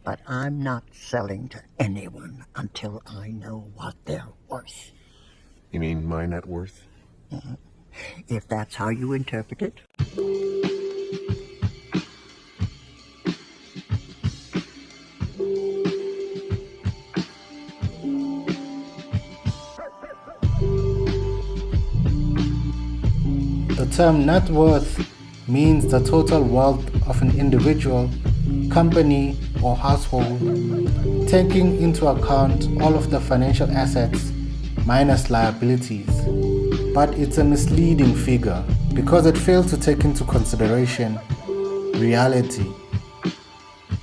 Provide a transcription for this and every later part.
but I'm not selling to anyone until I know what they're worth. You mean my net worth? If that's how you interpret it. The term net worth means the total wealth of an individual, company, or household, taking into account all of the financial assets minus liabilities. But it's a misleading figure because it fails to take into consideration reality.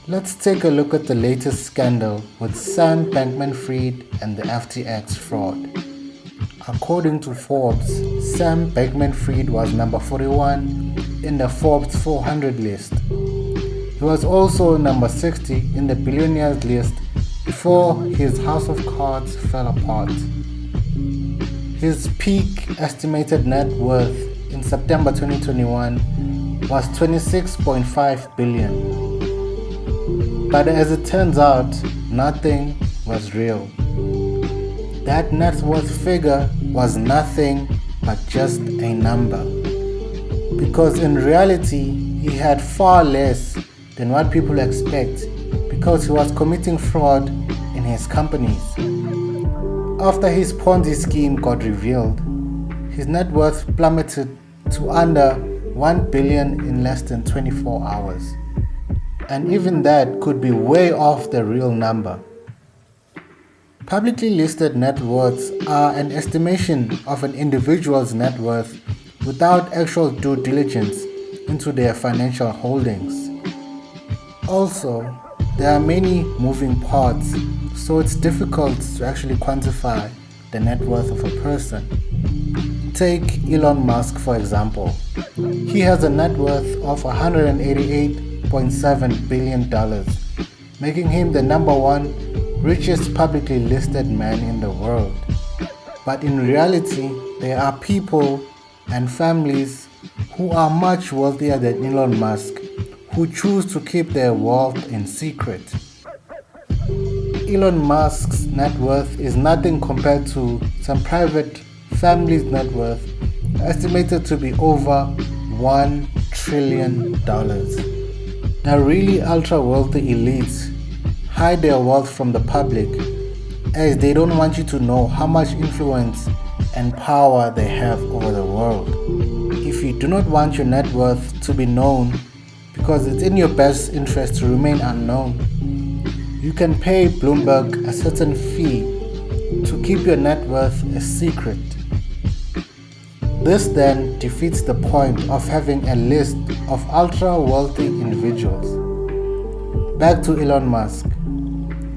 Let's take a look at the latest scandal with Sam Bankman-Fried and the FTX fraud. According to Forbes, Sam Bankman-Fried was number 41 in the Forbes 400 list. He was also number 60 in the billionaires list before his house of cards fell apart. His peak estimated net worth in September 2021 was $26.5 billion. But as it turns out, nothing was real. That net worth figure was nothing but just a number. Because in reality, he had far less than what people expect because he was committing fraud in his companies. After his Ponzi scheme got revealed, his net worth plummeted to under $1 billion in less than 24 hours. And even that could be way off the real number. Publicly listed net worths are an estimation of an individual's net worth without actual due diligence into their financial holdings. Also, there are many moving parts, so it's difficult to actually quantify the net worth of a person. Take Elon Musk for example. He has a net worth of $188.7 billion, making him the number one richest publicly listed man in the world. But in reality, there are people and families who are much wealthier than Elon Musk who choose to keep their wealth in secret. Elon Musk's net worth is nothing compared to some private families' net worth, estimated to be over $1 trillion. The really ultra wealthy elites hide their wealth from the public as they don't want you to know how much influence and power they have over the world. If you do not want your net worth to be known because it's in your best interest to remain unknown, you can pay Bloomberg a certain fee to keep your net worth a secret. This then defeats the point of having a list of ultra wealthy individuals. Back to Elon Musk.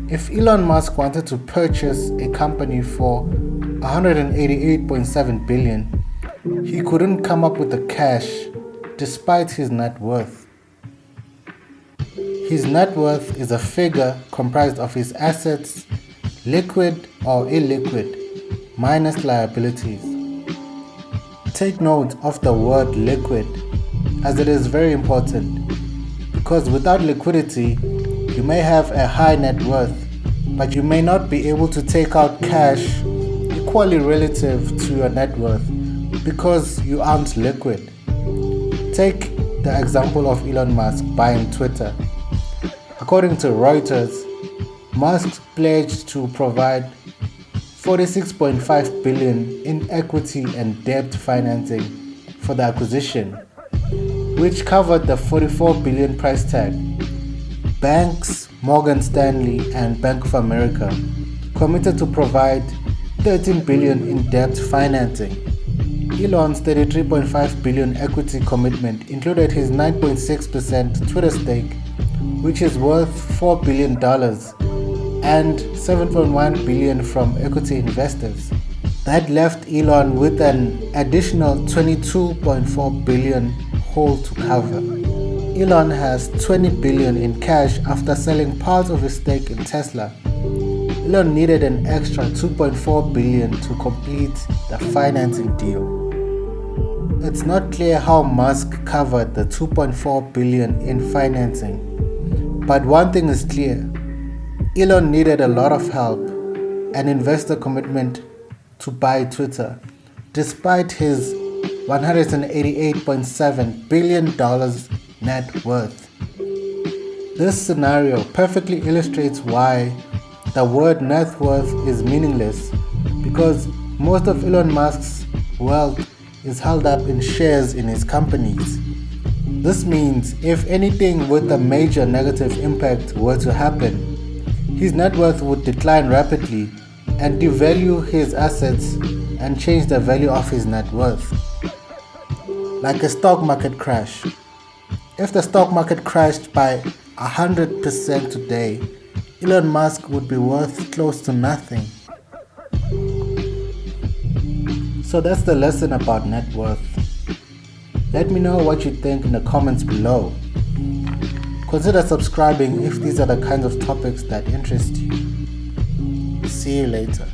If Elon Musk wanted to purchase a company for $188.7 billion, he couldn't come up with the cash despite his net worth. His net worth is a figure comprised of his assets, liquid or illiquid, minus liabilities. Take note of the word liquid, as it is very important, because without liquidity, you may have a high net worth, but you may not be able to take out cash equally relative to your net worth because you aren't liquid. Take the example of Elon Musk buying Twitter. According to Reuters, Musk pledged to provide $46.5 billion in equity and debt financing for the acquisition, which covered the $44 billion price tag. Banks, Morgan Stanley and Bank of America committed to provide $13 billion in debt financing. Elon's $33.5 billion equity commitment included his 9.6% Twitter stake, which is worth $4 billion, and $7.1 billion from equity investors. That left Elon with an additional $22.4 billion hole to cover. Elon has $20 billion in cash after selling part of his stake in Tesla. Elon needed an extra $2.4 billion to complete the financing deal. It's not clear how Musk covered the $2.4 billion in financing, But one thing is clear, Elon needed a lot of help and investor commitment to buy Twitter, despite his $188.7 billion net worth. This scenario perfectly illustrates why the word net worth is meaningless, because most of Elon Musk's wealth is held up in shares in his companies. This means if anything with a major negative impact were to happen, his net worth would decline rapidly and devalue his assets and change the value of his net worth. Like a stock market crash. If the stock market crashed by 100% today, Elon Musk would be worth close to nothing. So that's the lesson about net worth. Let me know what you think in the comments below. Consider subscribing if these are the kinds of topics that interest you. See you later.